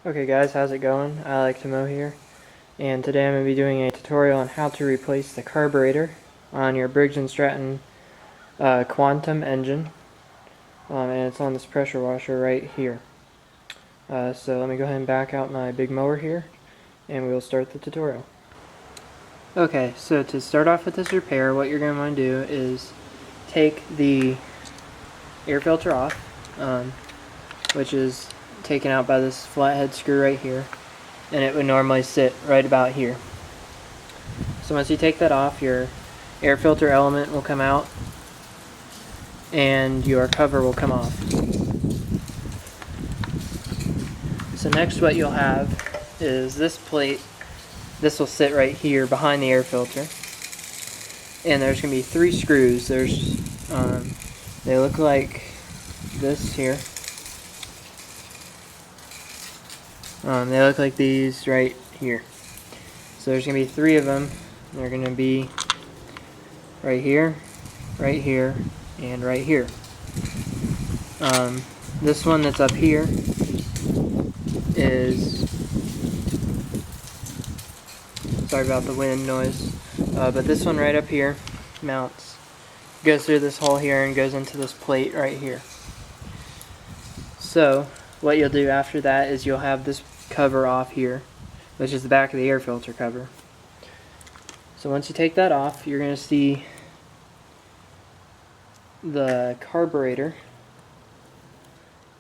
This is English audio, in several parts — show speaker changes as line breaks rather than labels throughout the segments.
Okay guys, how's it going? I like to mow here, and today I'm going to be doing a tutorial on how to replace the carburetor on your Briggs and Stratton Quantum engine, and it's on this pressure washer right here. So let me go ahead and back out my big mower here, and we'll start the tutorial. Okay, so to start off with this repair, what you're going to want to do is take the air filter off, which is taken out by this flathead screw right here, and it would normally sit right about here. So once you take that off, your air filter element will come out and your cover will come off. So next what you'll have is this plate. This will sit right here behind the air filter, and there's going to be 3 screws. They look like this here. They look like these right here. So there's going to be 3 of them. They're going to be right here, and right here. This one that's up here is, sorry about the wind noise, but this one right up here mounts, goes through this hole here and goes into this plate right here. So what you'll do after that is you'll have this cover off here, which is the back of the air filter cover. So once you take that off, you're going to see the carburetor,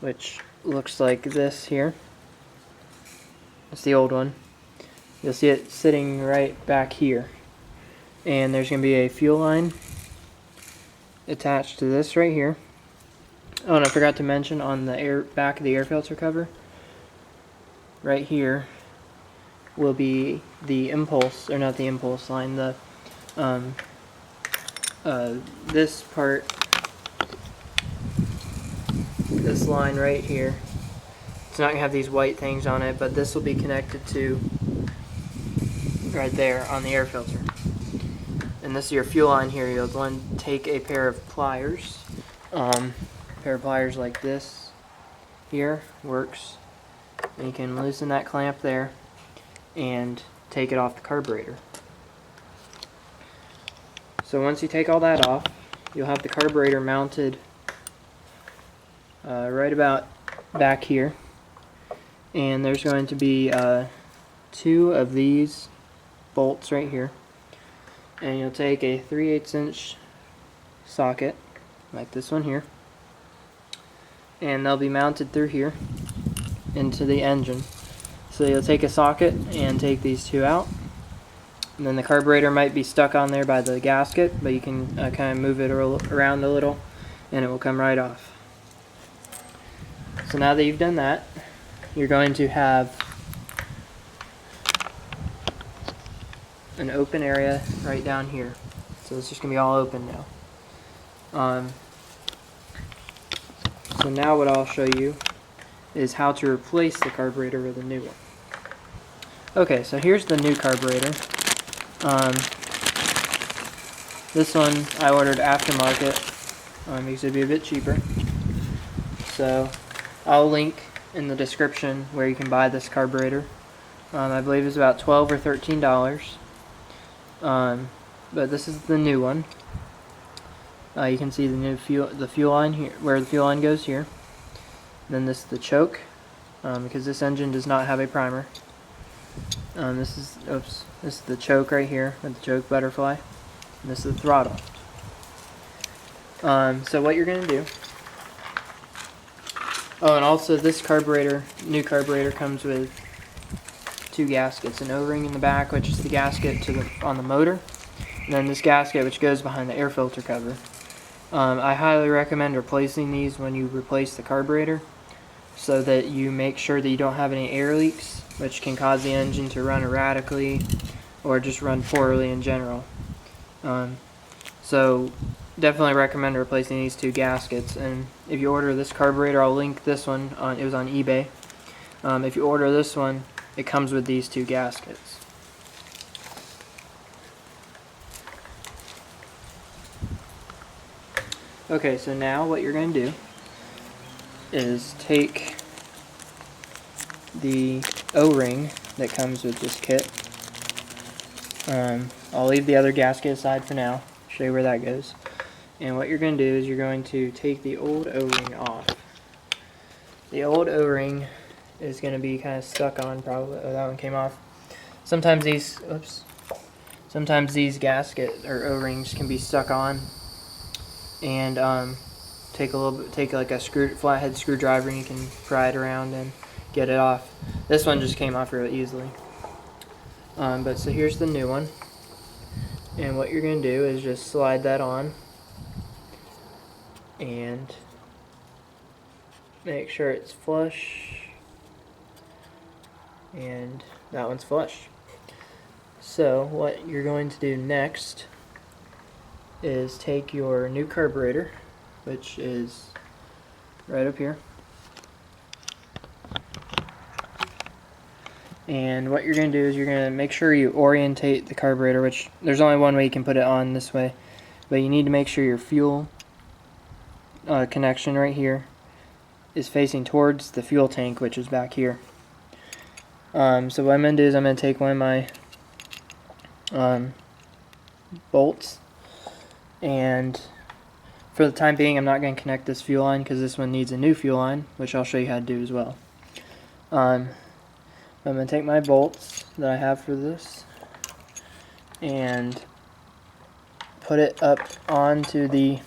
which looks like this here. It's the old one. You'll see it sitting right back here, and there's going to be a fuel line attached to this right here. Oh, and I forgot to mention, on the back of the air filter cover right here will be the impulse, or not the impulse line, the this part, this line right here. It's not going to have these white things on it, but this will be connected to right there on the air filter. And this is your fuel line here. You'll want to take a pair of pliers. Like this here works. And you can loosen that clamp there and take it off the carburetor. So once you take all that off, you'll have the carburetor mounted right about back here. And there's going to be 2 of these bolts right here. And you'll take a 3/8 inch socket, like this one here, and they'll be mounted through here into the engine. So you'll take a socket and take these 2 out, and then the carburetor might be stuck on there by the gasket, but you can kind of move it around a little and it will come right off. So now that you've done that, you're going to have an open area right down here. So it's just going to be all open now. So now what I'll show you is how to replace the carburetor with a new one. Okay, so here's the new carburetor. This one I ordered aftermarket because it'd be a bit cheaper. So I'll link in the description where you can buy this carburetor. I believe it's about $12 or $13. But this is the new one. You can see the new fuel line here, where the fuel line goes here. Then this is the choke, because this engine does not have a primer. This is the choke right here with the choke butterfly. And this is the throttle. So what you're going to do. Oh, and also this new carburetor comes with 2 gaskets, an O-ring in the back, which is the gasket on the motor, and then this gasket which goes behind the air filter cover. I highly recommend replacing these when you replace the carburetor, so that you make sure that you don't have any air leaks, which can cause the engine to run erratically or just run poorly in general. So definitely recommend replacing these 2 gaskets. And if you order this carburetor, I'll link this one it was on eBay. If you order this one, it comes with these 2 gaskets. Okay, so now what you're going to do is take the O-ring that comes with this kit. I'll leave the other gasket aside for now, show you where that goes. And what you're going to do is you're going to take the old O-ring off. The old O-ring is going to be kind of stuck on, probably. Oh, that one came off. Sometimes these gasket or O-rings can be stuck on, and take like a flathead screwdriver, and you can pry it around and get it off. This one just came off really easily. But so here's the new one, and what you're going to do is just slide that on and make sure it's flush, and that one's flush. So what you're going to do next is take your new carburetor, which is right up here, and what you're going to do is you're going to make sure you orientate the carburetor, which there's only one way you can put it on, this way, but you need to make sure your fuel connection right here is facing towards the fuel tank, which is back here. So what I'm going to do is I'm going to take one of my bolts, and for the time being I'm not going to connect this fuel line because this one needs a new fuel line, which I'll show you how to do as well. I'm going to take my bolts that I have for this and put it up onto the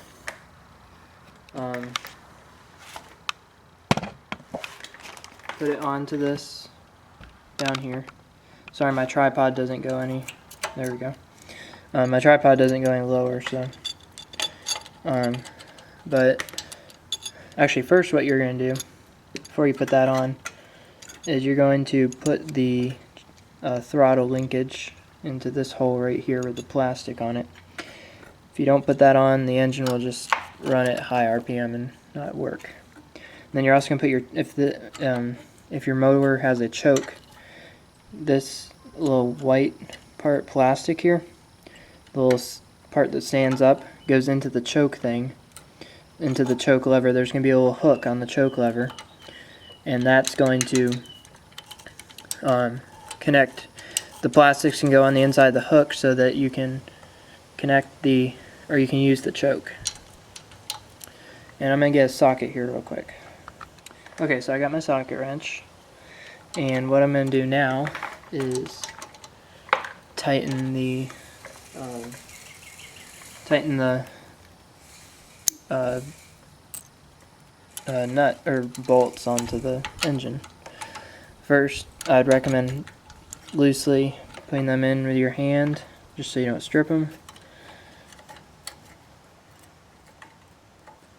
this down here. Sorry, my tripod doesn't go any. There we go. My tripod doesn't go any lower, so. But actually, first, what you're going to do before you put that on is you're going to put the throttle linkage into this hole right here with the plastic on it. If you don't put that on, the engine will just run at high RPM and not work. And then you're also going to put if your motor has a choke, this little white part plastic here, the little part that stands up, goes into the choke thing, into the choke lever. There's going to be a little hook on the choke lever, and that's going to connect. The plastics can go on the inside of the hook so that you can connect you can use the choke. And I'm going to get a socket here real quick. Okay, so I got my socket wrench, and what I'm going to do now is tighten the nut or bolts onto the engine. First, I'd recommend loosely putting them in with your hand, just so you don't strip them.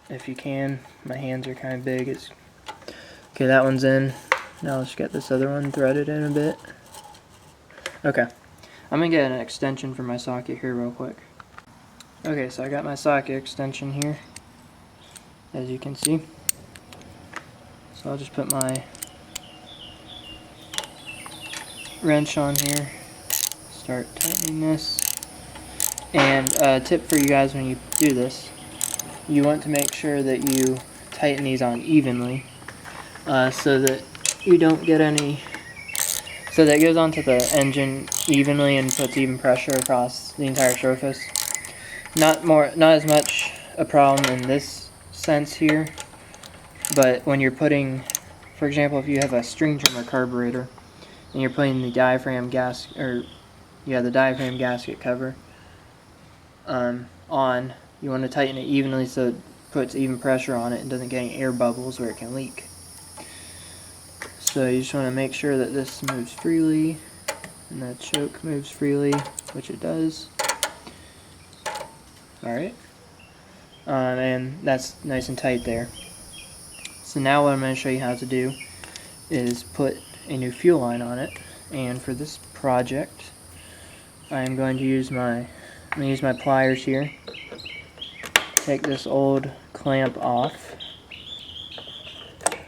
If you can. My hands are kind of big. Okay, that one's in. Now let's get this other one threaded in a bit. Okay, I'm going to get an extension for my socket here real quick. Okay, so I got my socket extension here, as you can see. So I'll just put my wrench on here, start tightening this. And a tip for you guys when you do this, you want to make sure that you tighten these on evenly, so that you don't get any, so that it goes onto the engine evenly and puts even pressure across the entire surface. Not as much a problem in this sense here, but when you're putting, for example, if you have a string trimmer carburetor and you're putting the diaphragm the diaphragm gasket cover on, you want to tighten it evenly so it puts even pressure on it and doesn't get any air bubbles where it can leak. So you just want to make sure that this moves freely and the choke moves freely, which it does. Alright, and that's nice and tight there. So now what I'm going to show you how to do is put a new fuel line on it, and for this project I'm going to use my pliers here. Take this old clamp off,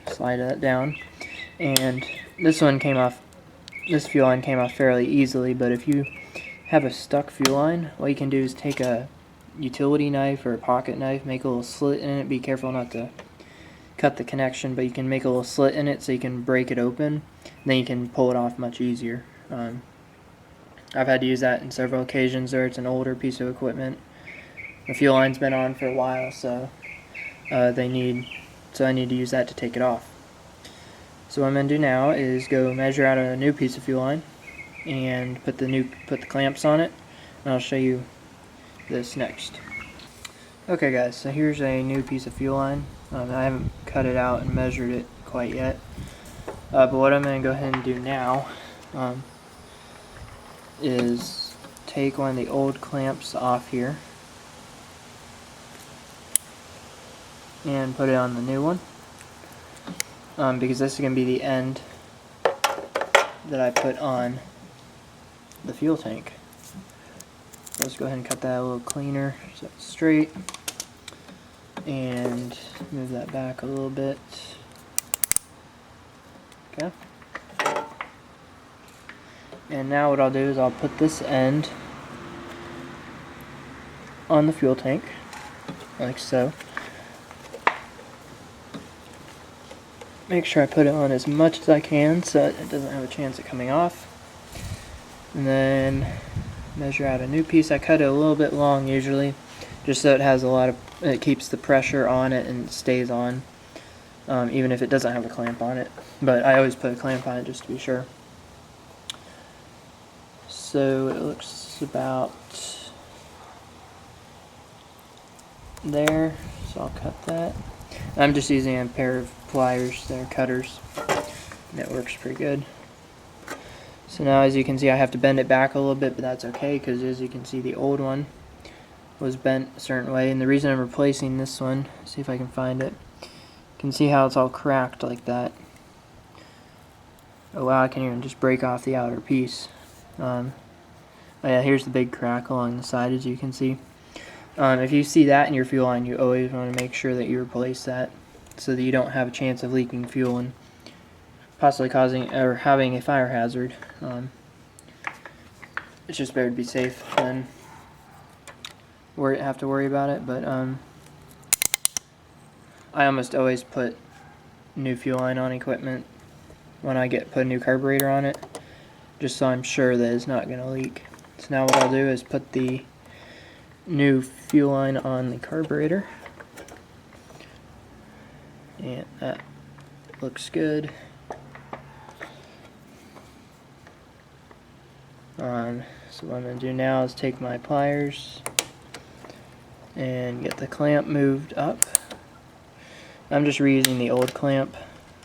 slide that down, and this fuel line came off fairly easily, but if you have a stuck fuel line, what you can do is take a utility knife or a pocket knife, make a little slit in it. Be careful not to cut the connection, but you can make a little slit in it so you can break it open, then you can pull it off much easier. I've had to use that in several occasions where it's an older piece of equipment. The fuel line's been on for a while, so I need to use that to take it off. So what I'm going to do now is go measure out a new piece of fuel line and put the clamps on it, and I'll show you this next. Okay guys, so here's a new piece of fuel line. I haven't cut it out and measured it quite yet, but what I'm going to go ahead and do now is take one of the old clamps off here and put it on the new one, because this is going to be the end that I put on the fuel tank. Let's go ahead and cut that a little cleaner so it's straight, and move that back a little bit. Okay. And now what I'll do is I'll put this end on the fuel tank, like so. Make sure I put it on as much as I can so it doesn't have a chance of coming off. And then measure out a new piece. I cut it a little bit long usually, just so it has it keeps the pressure on it and it stays on, even if it doesn't have a clamp on it. But I always put a clamp on it just to be sure. So it looks about there, so I'll cut that. I'm just using a pair of pliers, they're cutters, and it works pretty good. So now as you can see I have to bend it back a little bit, but that's okay because as you can see the old one was bent a certain way, and the reason I'm replacing this one, see if I can find it, you can see how it's all cracked like that. Oh wow, I can even just break off the outer piece. Oh yeah, here's the big crack along the side as you can see. If you see that in your fuel line, you always want to make sure that you replace that so that you don't have a chance of leaking fuel and possibly causing or having a fire hazard. It's just better to be safe than have to worry about it. But I almost always put new fuel line on equipment when I put a new carburetor on it, just so I'm sure that it's not going to leak. So now what I'll do is put the new fuel line on the carburetor, and that looks good. So what I'm going to do now is take my pliers and get the clamp moved up. I'm just reusing the old clamp.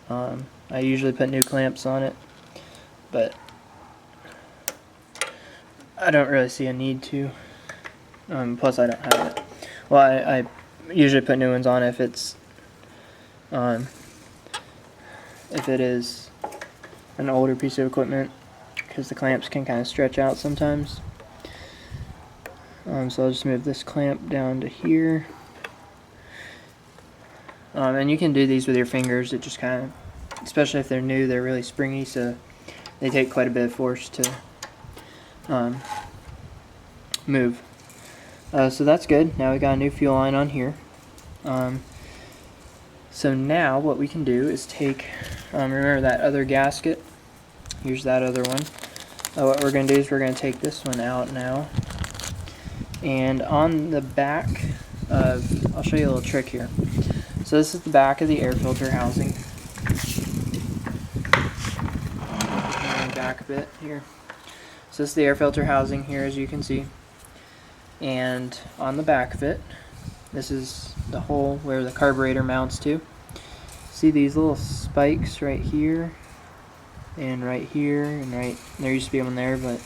I usually put new clamps on it, but I don't really see a need to. Plus I don't have it. Well, I usually put new ones on if it is an older piece of equipment, because the clamps can kind of stretch out sometimes. So I'll just move this clamp down to here. And you can do these with your fingers. It just kind of, especially if they're new, they're really springy, so they take quite a bit of force to move. So that's good. Now we got a new fuel line on here. So now what we can do is take, remember that other gasket? Here's that other one. What we're going to do is we're going to take this one out now. And on the back of, I'll show you a little trick here. So this is the back of the air filter housing. Back a bit here. So this is the air filter housing here, as you can see. And on the back of it, this is the hole where the carburetor mounts to. See these little spikes right here and right here and right there. Used to be one there, but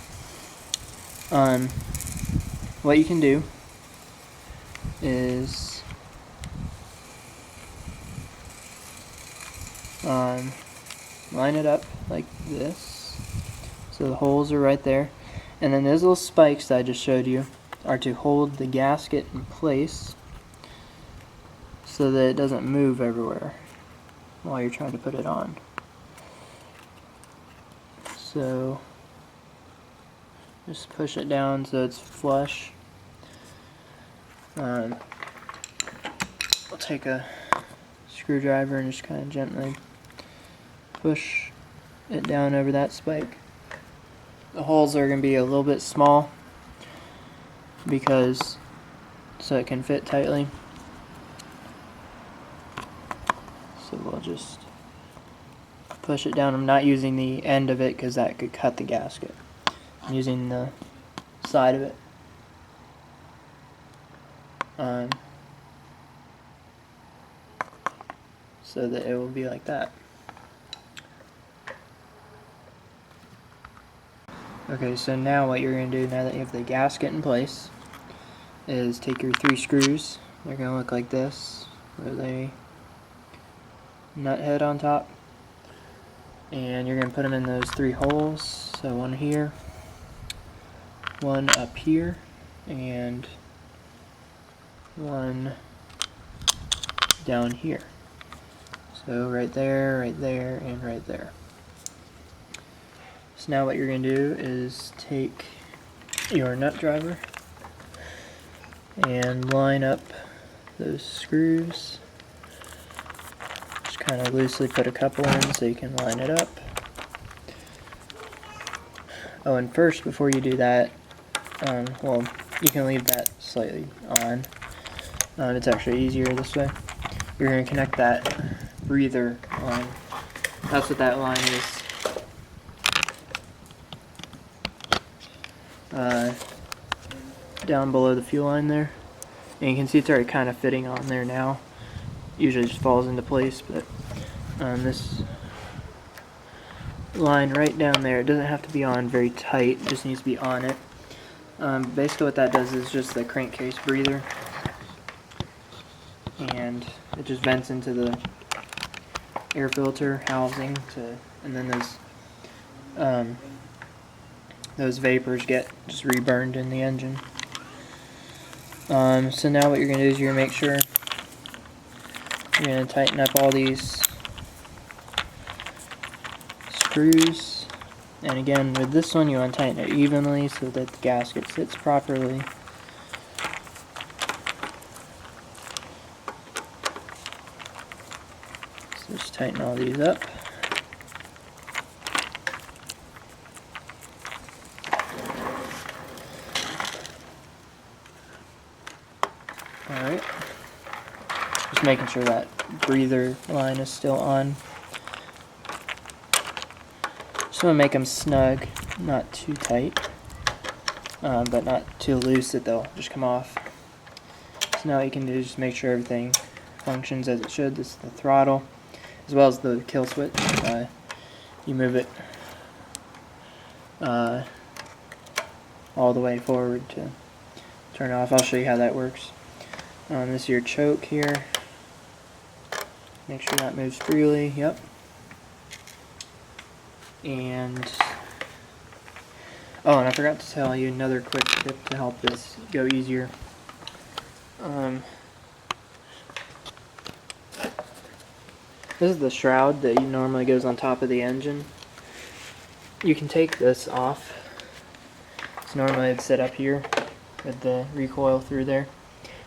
what you can do is line it up like this, so the holes are right there, and then those little spikes that I just showed you are to hold the gasket in place so that it doesn't move everywhere while you're trying to put it on. So just push it down so it's flush. I'll take a screwdriver and just kind of gently push it down over that spike. The holes are going to be a little bit small so it can fit tightly. So we'll just push it down. I'm not using the end of it because that could cut the gasket. I'm using the side of it. So that it will be like that. Okay, so now what you're going to do, now that you have the gasket in place, is take your 3 screws. They're going to look like this, with a nut head on top. And you're going to put them in those 3 holes. So one here, one up here, and one down here. So right there, and right there. So now what you're going to do is take your nut driver and line up those screws. Just kind of loosely put a couple in so you can line it up. Oh, and first, before you do that, well, you can leave that slightly on. It's actually easier this way. You're going to connect that breather line. That's what that line is. Down below the fuel line there. And you can see it's already kind of fitting on there now. Usually just falls into place, but this line right down there, it doesn't have to be on very tight, it just needs to be on it. Basically what that does is just the crankcase breather, and it just vents into the air filter housing and then those vapors get just reburned in the engine. So now what you're going to do is you're going to make sure you're going to tighten up all these screws. And again, with this one, you want to tighten it evenly so that the gasket sits properly. So just tighten all these up. Alright. Just making sure that breather line is still on. Just want to make them snug, not too tight, but not too loose that they'll just come off. So now what you can do is just make sure everything functions as it should. This is the throttle, as well as the kill switch. You move it all the way forward to turn it off. I'll show you how that works. This is your choke here. Make sure that moves freely. Yep. And I forgot to tell you another quick tip to help this go easier. This is the shroud that normally goes on top of the engine. You can take this off. So normally it'd sit up here with the recoil through there,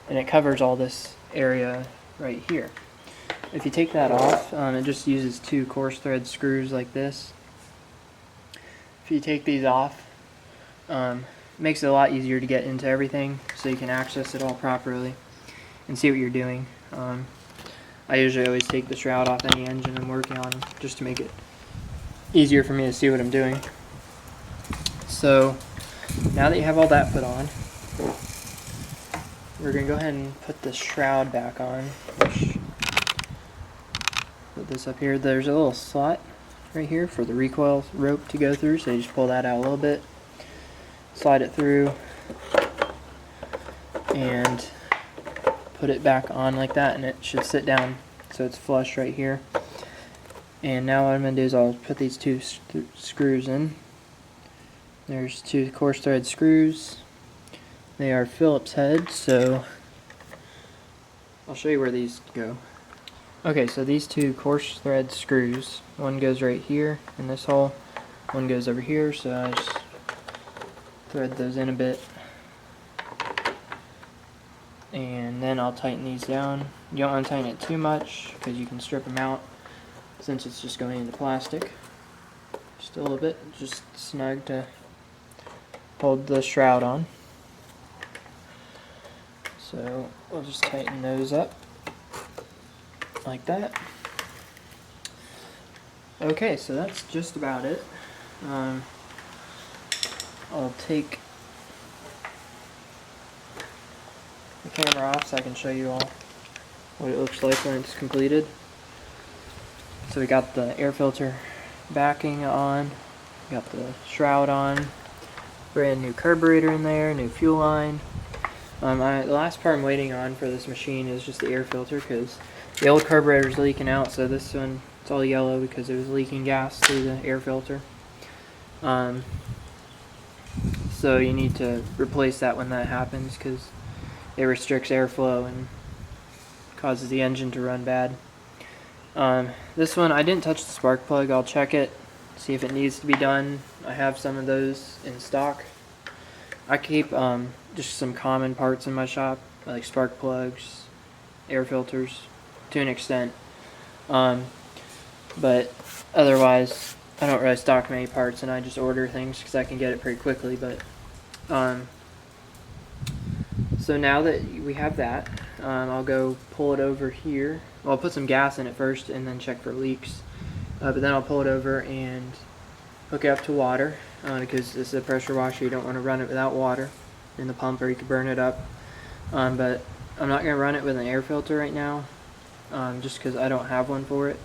and it covers all this area right here. If you take that off, it just uses 2 coarse thread screws like this. If you take these off, it makes it a lot easier to get into everything so you can access it all properly and see what you're doing. I usually always take the shroud off any engine I'm working on just to make it easier for me to see what I'm doing. So now that you have all that put on, we're going to go ahead and put the shroud back on. Put this up here. There's a little slot right here for the recoil rope to go through, so you just pull that out a little bit, slide it through, and put it back on like that, and it should sit down so it's flush right here. And now what I'm going to do is I'll put these 2 screws in. There's 2 coarse thread screws. They are Phillips head, so I'll show you where these go. Okay, so these 2 coarse thread screws, one goes right here in this hole, one goes over here, so I just thread those in a bit. And then I'll tighten these down. You don't want to tighten it too much because you can strip them out since it's just going into plastic. just a little bit, just snug to hold the shroud on. So we'll just tighten those up like that. Okay, so that's just about it. I'll take the camera off so I can show you all what it looks like when it's completed. So we got the air filter backing on, got the shroud on, brand new carburetor in there, new fuel line. The last part I'm waiting on for this machine is just the air filter, because the old carburetor is leaking out, so this one, it's all yellow because it was leaking gas through the air filter. So you need to replace that when that happens, because it restricts airflow and causes the engine to run bad. This one, I didn't touch the spark plug. I'll check it, see if it needs to be done. I have some of those in stock. I keep just some common parts in my shop, like spark plugs, air filters, to an extent. But otherwise, I don't really stock many parts, and I just order things because I can get it pretty quickly. But so now that we have that, I'll go pull it over here. Well, I'll put some gas in it first and then check for leaks. But then I'll pull it over and hook it up to water, because this is a pressure washer. You don't want to run it without water in the pump, or you could burn it up. But I'm not going to run it with an air filter right now, just because I don't have one for it.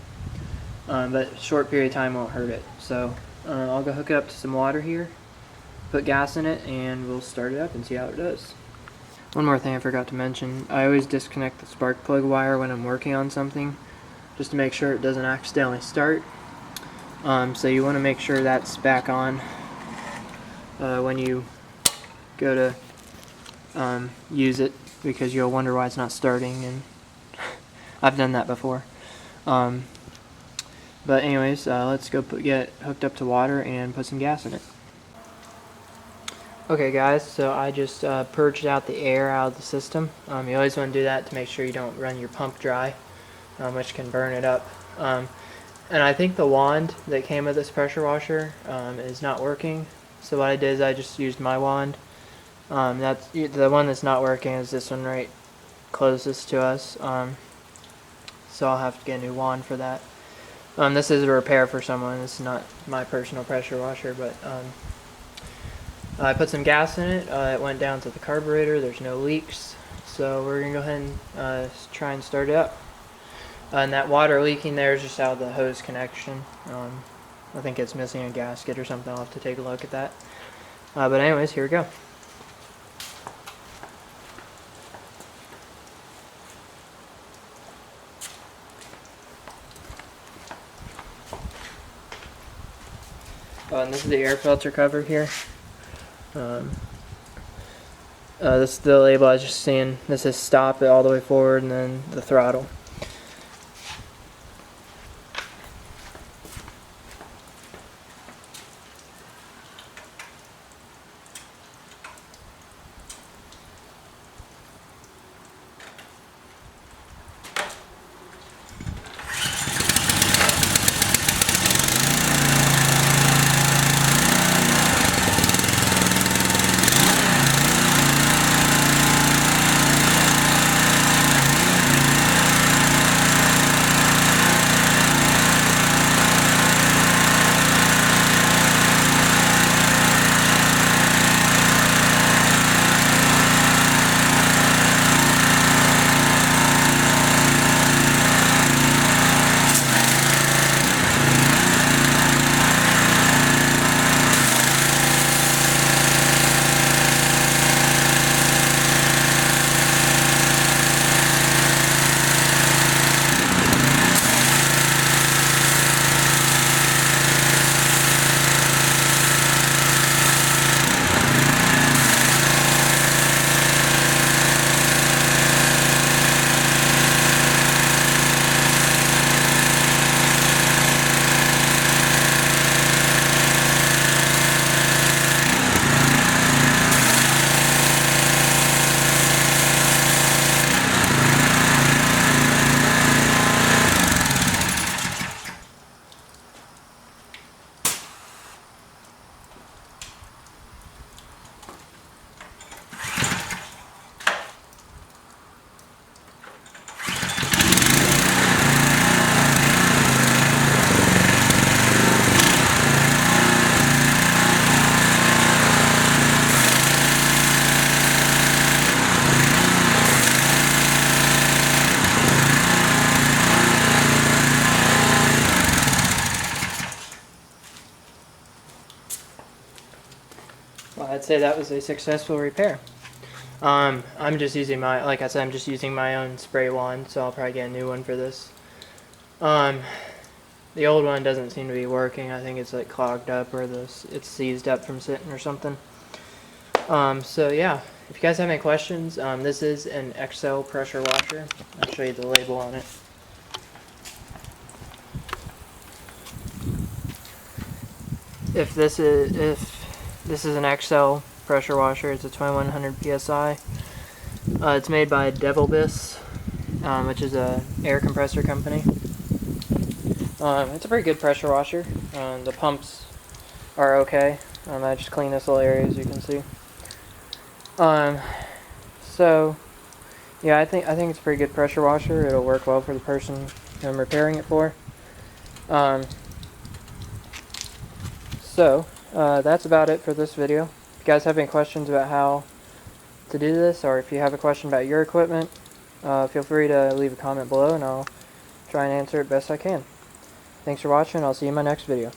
But a short period of time won't hurt it. So I'll go hook it up to some water here, put gas in it, and we'll start it up and see how it does. One more thing I forgot to mention, I always disconnect the spark plug wire when I'm working on something, just to make sure it doesn't accidentally start. So you want to make sure that's back on when you go to use it, because you'll wonder why it's not starting, and I've done that before. But anyways, let's go get hooked up to water and put some gas in it. Okay guys, so I just purged out the air out of the system. You always want to do that to make sure you don't run your pump dry, which can burn it up. And I think the wand that came with this pressure washer is not working. So what I did is I just used my wand. That's the one that's not working is this one right closest to us. So I'll have to get a new wand for that. This is a repair for someone. This is not my personal pressure washer, but I put some gas in it. It went down to the carburetor. There's no leaks, so we're gonna go ahead and try and start it up. And that water leaking there is just out of the hose connection. I think it's missing a gasket or something. I'll have to take a look at that. But anyways, here we go. And this is the air filter cover here. This is the label I was just seeing. This is stop it all the way forward, and then the throttle. Well, I'd say that was a successful repair. I'm just using like I said, I'm just using my own spray wand, so I'll probably get a new one for this. The old one doesn't seem to be working. I think it's like clogged up, or it's seized up from sitting or something. So yeah, if you guys have any questions, this is an XL pressure washer. I'll show you the label on it. If this is an XL pressure washer, it's a 2100 psi. It's made by Devilbiss, which is a air compressor company. It's a pretty good pressure washer. The pumps are okay. I just cleaned this little area, as you can see. So yeah, I think it's a pretty good pressure washer. It'll work well for the person I'm repairing it for. So that's about it for this video. If you guys have any questions about how to do this, or if you have a question about your equipment, feel free to leave a comment below and I'll try and answer it best I can. Thanks for watching. I'll see you in my next video.